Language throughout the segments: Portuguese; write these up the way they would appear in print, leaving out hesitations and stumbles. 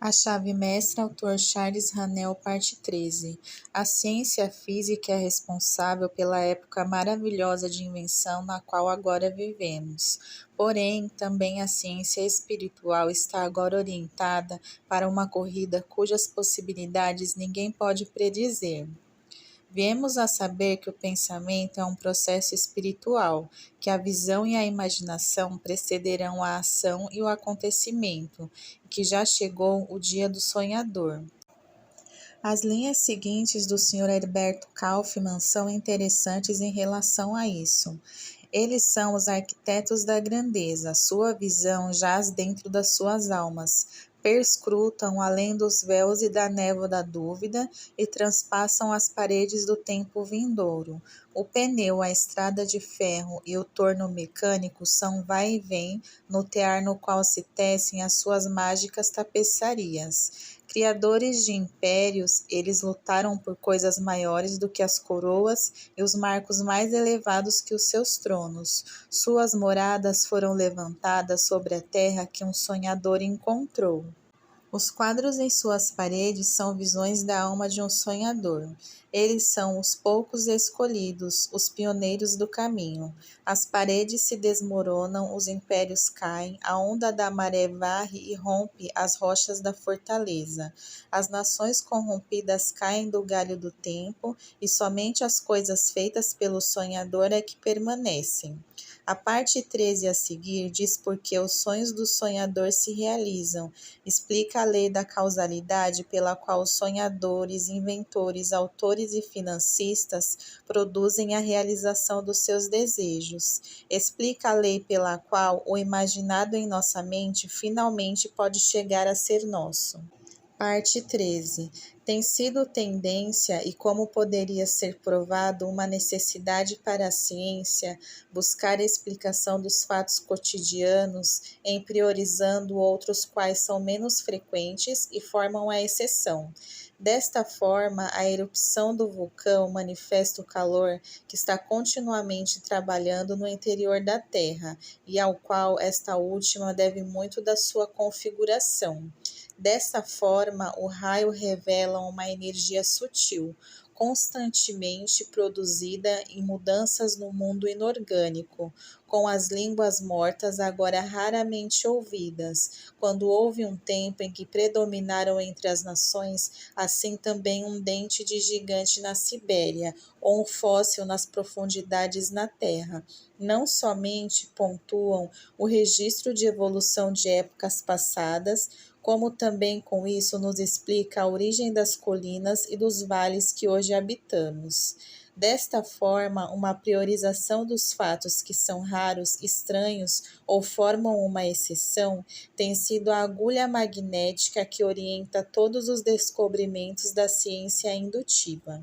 A chave mestra, autor Charles Haanel, parte 13. A ciência física é responsável pela época maravilhosa de invenção na qual agora vivemos. Porém, também a ciência espiritual está agora orientada para uma corrida cujas possibilidades ninguém pode predizer. Viemos a saber que o pensamento é um processo espiritual, que a visão e a imaginação precederão a ação e o acontecimento, e que já chegou o dia do sonhador. As linhas seguintes do Sr. Herberto Kaufmann são interessantes em relação a isso. Eles são os arquitetos da grandeza, sua visão jaz dentro das suas almas, perscrutam além dos véus e da névoa da dúvida e transpassam as paredes do tempo vindouro. O pneu, a estrada de ferro e o torno mecânico são vai e vem no tear no qual se tecem as suas mágicas tapeçarias. Criadores de impérios, eles lutaram por coisas maiores do que as coroas e os marcos mais elevados que os seus tronos. Suas moradas foram levantadas sobre a terra que um sonhador encontrou. Os quadros em suas paredes são visões da alma de um sonhador. Eles são os poucos escolhidos, os pioneiros do caminho. As paredes se desmoronam, os impérios caem, a onda da maré varre e rompe as rochas da fortaleza. As nações corrompidas caem do galho do tempo, e somente as coisas feitas pelo sonhador é que permanecem. A parte 13 a seguir diz por que os sonhos do sonhador se realizam, explica a lei da causalidade pela qual os sonhadores, inventores, autores e financistas produzem a realização dos seus desejos. Explica a lei pela qual o imaginado em nossa mente finalmente pode chegar a ser nosso. Parte 13. Tem sido tendência e como poderia ser provado uma necessidade para a ciência buscar a explicação dos fatos cotidianos em priorizando outros quais são menos frequentes e formam a exceção. Desta forma, a erupção do vulcão manifesta o calor que está continuamente trabalhando no interior da Terra e ao qual esta última deve muito da sua configuração. Dessa forma, o raio revela uma energia sutil, constantemente produzida em mudanças no mundo inorgânico, com as línguas mortas agora raramente ouvidas. Quando houve um tempo em que predominaram entre as nações, assim também um dente de gigante na Sibéria, ou um fóssil nas profundidades na Terra. Não somente pontuam o registro de evolução de épocas passadas, como também com isso nos explica a origem das colinas e dos vales que hoje habitamos. Desta forma, uma priorização dos fatos que são raros, estranhos ou formam uma exceção tem sido a agulha magnética que orienta todos os descobrimentos da ciência indutiva.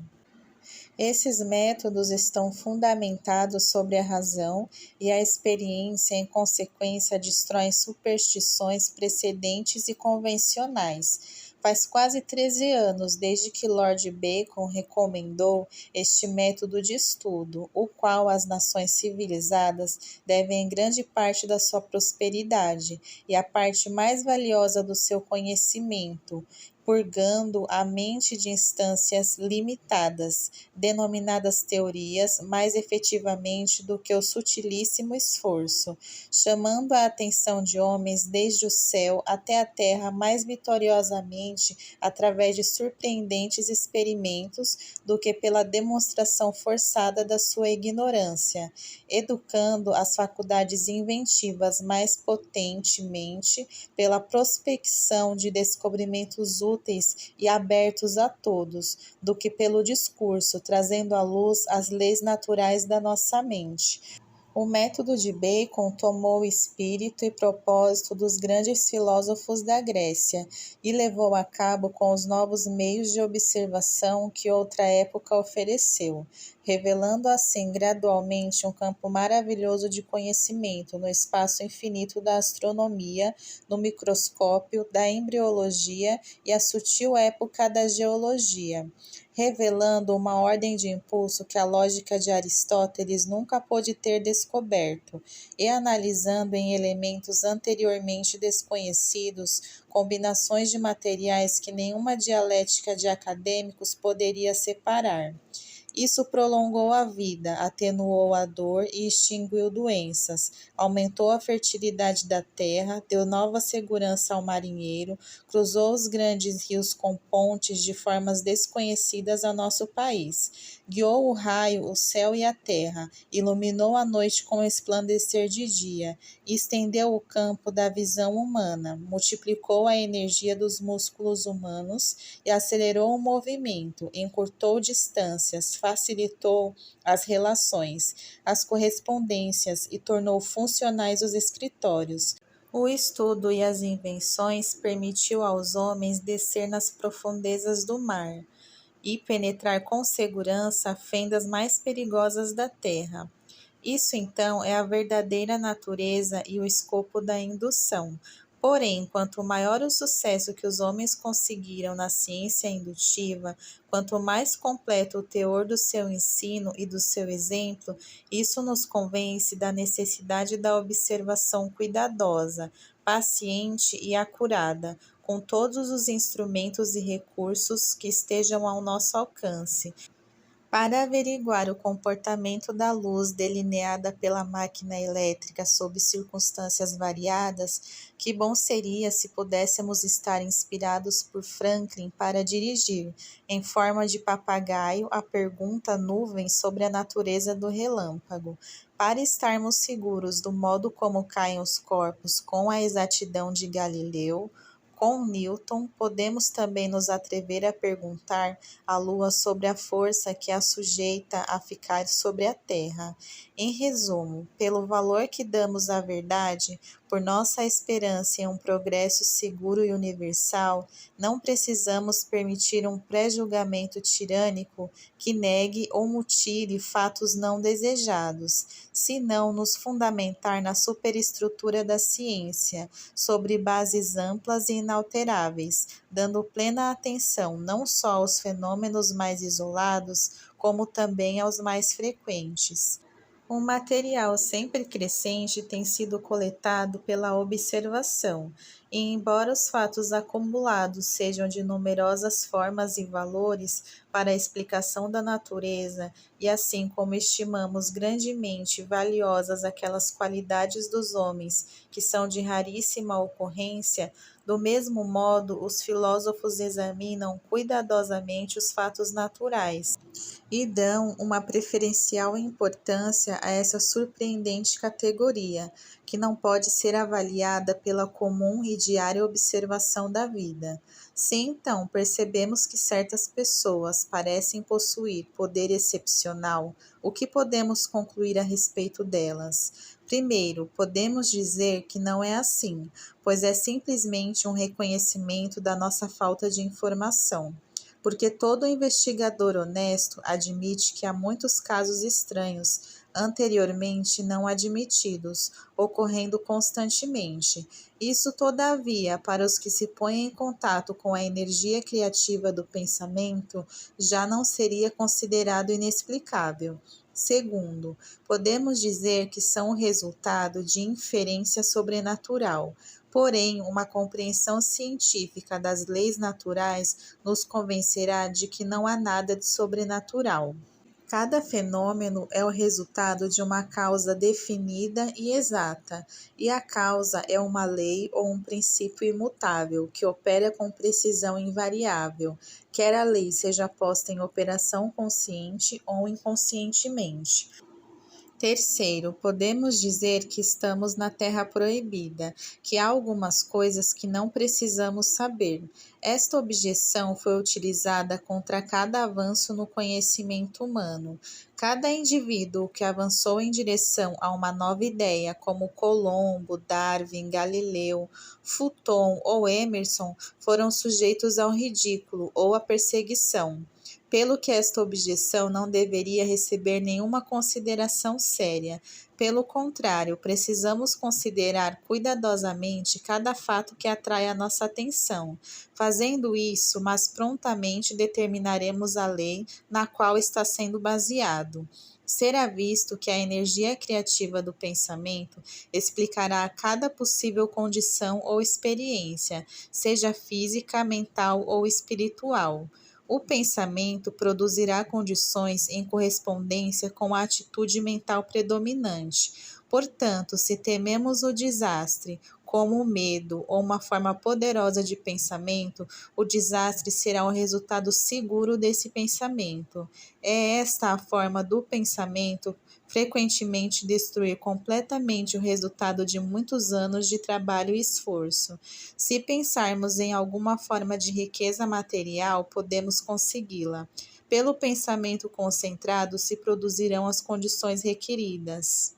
Esses métodos estão fundamentados sobre a razão e a experiência, em consequência, destroem superstições precedentes e convencionais. Faz quase 13 anos desde que Lord Bacon recomendou este método de estudo, o qual as nações civilizadas devem em grande parte da sua prosperidade e a parte mais valiosa do seu conhecimento, purgando a mente de instâncias limitadas, denominadas teorias, mais efetivamente do que o sutilíssimo esforço, chamando a atenção de homens desde o céu até a terra mais vitoriosamente através de surpreendentes experimentos do que pela demonstração forçada da sua ignorância, educando as faculdades inventivas mais potentemente pela prospecção de descobrimentos úteis e abertos a todos, do que pelo discurso, trazendo à luz as leis naturais da nossa mente. O método de Bacon tomou o espírito e propósito dos grandes filósofos da Grécia e levou a cabo com os novos meios de observação que outra época ofereceu, revelando assim gradualmente um campo maravilhoso de conhecimento no espaço infinito da astronomia, no microscópio, da embriologia e a sutil época da geologia. revelando uma ordem de impulso que a lógica de Aristóteles nunca pôde ter descoberto, e analisando em elementos anteriormente desconhecidos combinações de materiais que nenhuma dialética de acadêmicos poderia separar. Isso prolongou a vida, atenuou a dor e extinguiu doenças, aumentou a fertilidade da terra, deu nova segurança ao marinheiro, cruzou os grandes rios com pontes de formas desconhecidas a nosso país, guiou o raio, o céu e a terra, iluminou a noite com o esplandecer de dia, estendeu o campo da visão humana, multiplicou a energia dos músculos humanos e acelerou o movimento, encurtou distâncias, facilitou as relações, as correspondências e tornou funcionais os escritórios. O estudo e as invenções permitiu aos homens descer nas profundezas do mar e penetrar com segurança fendas mais perigosas da terra. Isso, então, é a verdadeira natureza e o escopo da indução. Porém, quanto maior o sucesso que os homens conseguiram na ciência indutiva, quanto mais completo o teor do seu ensino e do seu exemplo, isso nos convence da necessidade da observação cuidadosa, paciente e acurada, com todos os instrumentos e recursos que estejam ao nosso alcance, para averiguar o comportamento da luz delineada pela máquina elétrica sob circunstâncias variadas, que bom seria se pudéssemos estar inspirados por Franklin para dirigir, em forma de papagaio, a pergunta nuvem sobre a natureza do relâmpago, para estarmos seguros do modo como caem os corpos com a exatidão de Galileu. Com Newton, podemos também nos atrever a perguntar à Lua sobre a força que a sujeita a ficar sobre a Terra. Em resumo, pelo valor que damos à verdade, por nossa esperança em um progresso seguro e universal, não precisamos permitir um pré-julgamento tirânico que negue ou mutile fatos não desejados, senão nos fundamentar na superestrutura da ciência, sobre bases amplas e inalteráveis, dando plena atenção não só aos fenômenos mais isolados, como também aos mais frequentes. Um material sempre crescente tem sido coletado pela observação, e embora os fatos acumulados sejam de numerosas formas e valores para a explicação da natureza, e assim como estimamos grandemente valiosas aquelas qualidades dos homens que são de raríssima ocorrência, do mesmo modo os filósofos examinam cuidadosamente os fatos naturais e dão uma preferencial importância a essa surpreendente categoria, que não pode ser avaliada pela comum e diária observação da vida. Se então percebemos que certas pessoas parecem possuir poder excepcional, o que podemos concluir a respeito delas? Primeiro, podemos dizer que não é assim, pois é simplesmente um reconhecimento da nossa falta de informação, porque todo investigador honesto admite que há muitos casos estranhos, anteriormente não admitidos, ocorrendo constantemente. Isso, todavia, para os que se põem em contato com a energia criativa do pensamento, já não seria considerado inexplicável. Segundo, podemos dizer que são o resultado de inferência sobrenatural. Porém, uma compreensão científica das leis naturais nos convencerá de que não há nada de sobrenatural. Cada fenômeno é o resultado de uma causa definida e exata, e a causa é uma lei ou um princípio imutável, que opera com precisão invariável, quer a lei seja posta em operação consciente ou inconscientemente. Terceiro, podemos dizer que estamos na terra proibida, que há algumas coisas que não precisamos saber. Esta objeção foi utilizada contra cada avanço no conhecimento humano. Cada indivíduo que avançou em direção a uma nova ideia, como Colombo, Darwin, Galileu, Fulton ou Emerson, foram sujeitos ao ridículo ou à perseguição. pelo que esta objeção não deveria receber nenhuma consideração séria. Pelo contrário, precisamos considerar cuidadosamente cada fato que atrai a nossa atenção. Fazendo isso, mas prontamente determinaremos a lei na qual está sendo baseado. Será visto que a energia criativa do pensamento explicará cada possível condição ou experiência, seja física, mental ou espiritual. O pensamento produzirá condições em correspondência com a atitude mental predominante. Portanto, se tememos o desastre, como o medo ou uma forma poderosa de pensamento, o desastre será o resultado seguro desse pensamento. É esta a forma do pensamento frequentemente destruir completamente o resultado de muitos anos de trabalho e esforço. Se pensarmos em alguma forma de riqueza material, podemos consegui-la. Pelo pensamento concentrado se produzirão as condições requeridas.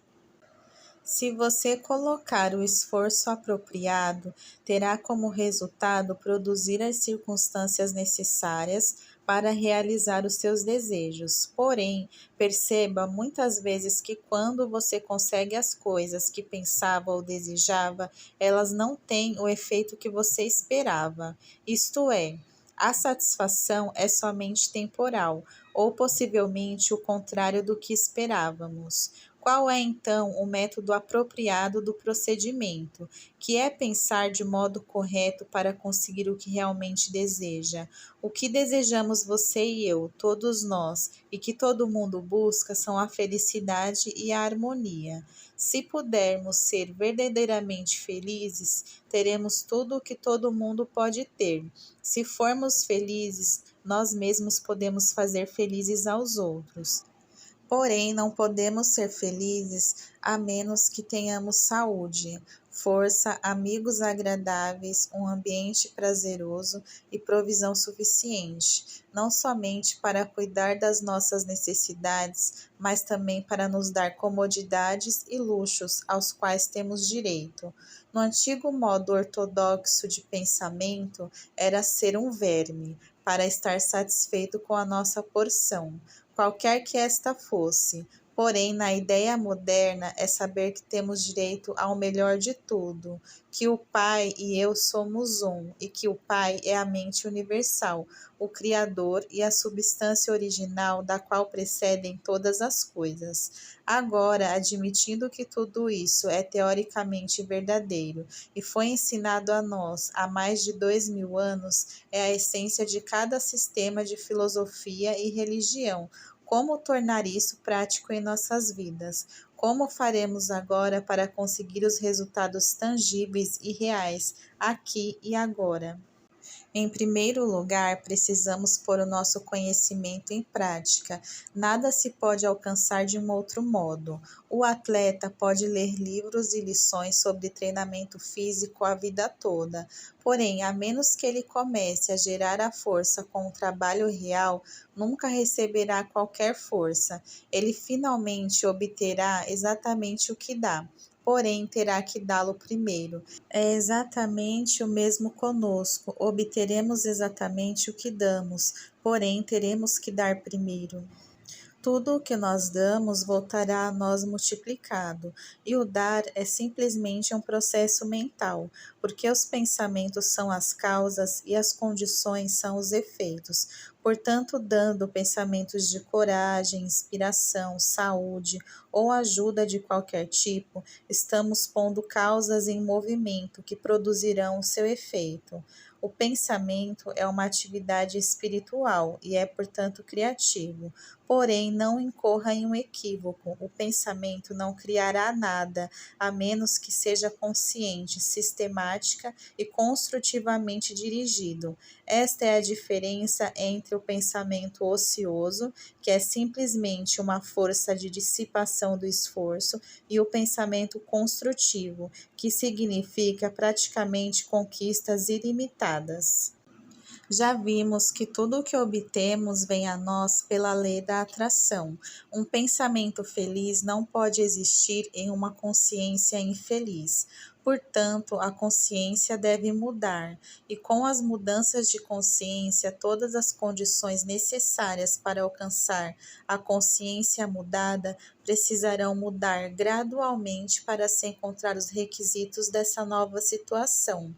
Se você colocar o esforço apropriado, terá como resultado produzir as circunstâncias necessárias para realizar os seus desejos. Porém, perceba muitas vezes que quando você consegue as coisas que pensava ou desejava, elas não têm o efeito que você esperava. Isto é, a satisfação é somente temporal, ou possivelmente o contrário do que esperávamos. Qual é então o método apropriado do procedimento, que é pensar de modo correto para conseguir o que realmente deseja? O que desejamos você e eu, todos nós, e que todo mundo busca são a felicidade e a harmonia. Se pudermos ser verdadeiramente felizes, teremos tudo o que todo mundo pode ter. Se formos felizes, nós mesmos podemos fazer felizes aos outros. Porém, não podemos ser felizes a menos que tenhamos saúde, força, amigos agradáveis, um ambiente prazeroso e provisão suficiente, não somente para cuidar das nossas necessidades, mas também para nos dar comodidades e luxos aos quais temos direito. No antigo modo ortodoxo de pensamento, era ser um verme, para estar satisfeito com a nossa porção, qualquer que esta fosse. Porém, na ideia moderna é saber que temos direito ao melhor de tudo, que o Pai e eu somos um, e que o Pai é a mente universal, o Criador e a substância original da qual precedem todas as coisas. Agora, admitindo que tudo isso é teoricamente verdadeiro e foi ensinado a nós há mais de 2000 anos, é a essência de cada sistema de filosofia e religião. Como tornar isso prático em nossas vidas? Como faremos agora para conseguir os resultados tangíveis e reais, aqui e agora? Em primeiro lugar, precisamos pôr o nosso conhecimento em prática. Nada se pode alcançar de um outro modo. O atleta pode ler livros e lições sobre treinamento físico a vida toda, porém, a menos que ele comece a gerar a força com o trabalho real, nunca receberá qualquer força. Ele finalmente obterá exatamente o que dá, porém terá que dá-lo primeiro. É exatamente o mesmo conosco, obteremos exatamente o que damos, porém teremos que dar primeiro. Tudo o que nós damos voltará a nós multiplicado, e o dar é simplesmente um processo mental, porque os pensamentos são as causas e as condições são os efeitos. Portanto, dando pensamentos de coragem, inspiração, saúde ou ajuda de qualquer tipo, estamos pondo causas em movimento que produzirão o seu efeito. O pensamento é uma atividade espiritual e é, portanto, criativo. Porém, não incorra em um equívoco. O pensamento não criará nada, a menos que seja consciente, sistemática e construtivamente dirigido. Esta é a diferença entre o pensamento ocioso, que é simplesmente uma força de dissipação do esforço, e o pensamento construtivo, que significa praticamente conquistas ilimitadas. Já vimos que tudo o que obtemos vem a nós pela lei da atração. Um pensamento feliz não pode existir em uma consciência infeliz. Portanto, a consciência deve mudar, e com as mudanças de consciência, todas as condições necessárias para alcançar a consciência mudada precisarão mudar gradualmente para se encontrar os requisitos dessa nova situação.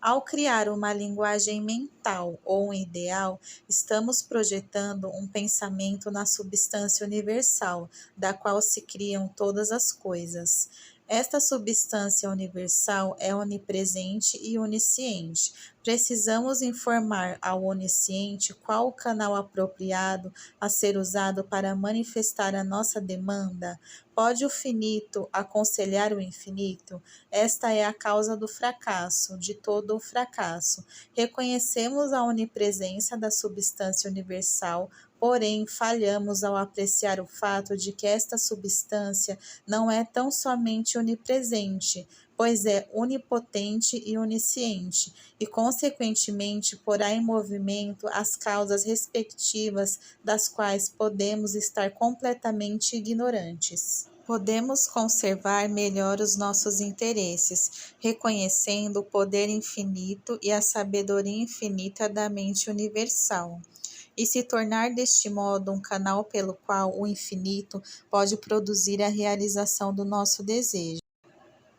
Ao criar uma linguagem mental ou um ideal, estamos projetando um pensamento na substância universal, da qual se criam todas as coisas. Esta substância universal é onipresente e onisciente. Precisamos informar ao onisciente qual o canal apropriado a ser usado para manifestar a nossa demanda. Pode o finito aconselhar o infinito? Esta é a causa do fracasso, de todo o fracasso. Reconhecemos a onipresença da substância universal, porém falhamos ao apreciar o fato de que esta substância não é tão somente onipresente, pois é onipotente e onisciente, e consequentemente porá em movimento as causas respectivas das quais podemos estar completamente ignorantes. Podemos conservar melhor os nossos interesses, reconhecendo o poder infinito e a sabedoria infinita da mente universal, e se tornar deste modo um canal pelo qual o infinito pode produzir a realização do nosso desejo.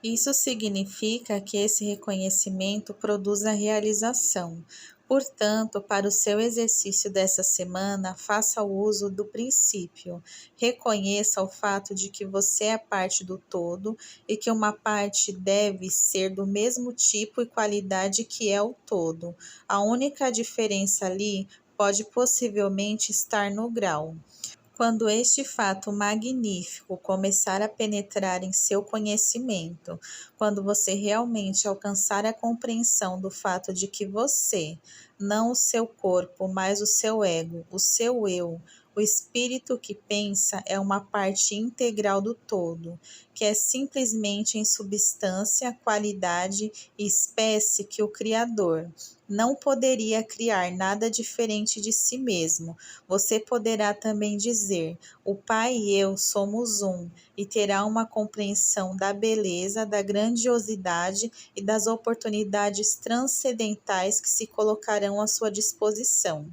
Isso significa que esse reconhecimento produz a realização. Portanto, para o seu exercício dessa semana, faça o uso do princípio. Reconheça o fato de que você é parte do todo e que uma parte deve ser do mesmo tipo e qualidade que é o todo. A única diferença ali pode possivelmente estar no grau. Quando este fato magnífico começar a penetrar em seu conhecimento, quando você realmente alcançar a compreensão do fato de que você, não o seu corpo, mas o seu ego, o seu eu, o espírito que pensa é uma parte integral do todo, que é simplesmente em substância, qualidade e espécie que o Criador não poderia criar nada diferente de si mesmo. Você poderá também dizer: o Pai e eu somos um, e terá uma compreensão da beleza, da grandiosidade e das oportunidades transcendentais que se colocarão à sua disposição.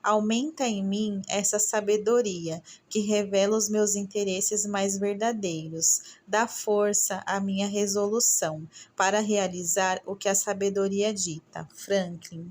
Aumenta em mim essa sabedoria, que revela os meus interesses mais verdadeiros. Dá força à minha resolução, para realizar o que a sabedoria dita. Franklin.